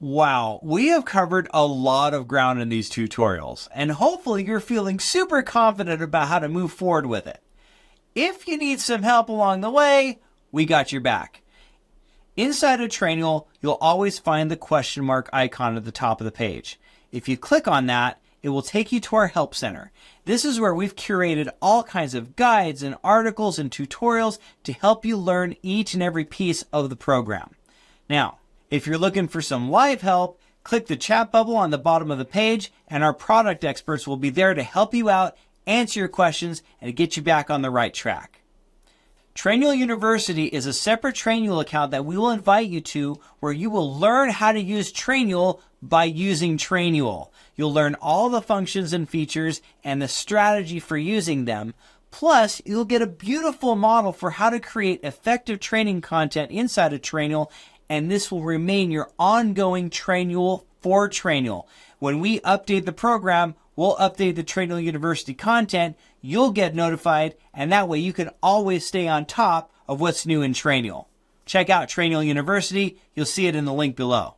Wow, we have covered a lot of ground in these tutorials, and hopefully you're feeling super confident about how to move forward with it. If you need some help along the way, we got your back. Inside of Trainual, you'll always find the question mark icon at the top of the page. If you click on that, it will take you to our Help Center. This is where we've curated all kinds of guides and articles and tutorials to help you learn each and every piece of the program. Now, if you're looking for some live help, click the chat bubble on the bottom of the page, and our product experts will be there to help you out, answer your questions, and get you back on the right track. Trainual University is a separate Trainual account that we will invite you to, where you will learn how to use Trainual by using Trainual. You'll learn all the functions and features and the strategy for using them. Plus, you'll get a beautiful model for how to create effective training content inside of Trainual, and this will remain your ongoing Trainual for Trainual. When we update the program, we'll update the Trainual University content, you'll get notified, and that way you can always stay on top of what's new in Trainual. Check out Trainual University. You'll see it in the link below.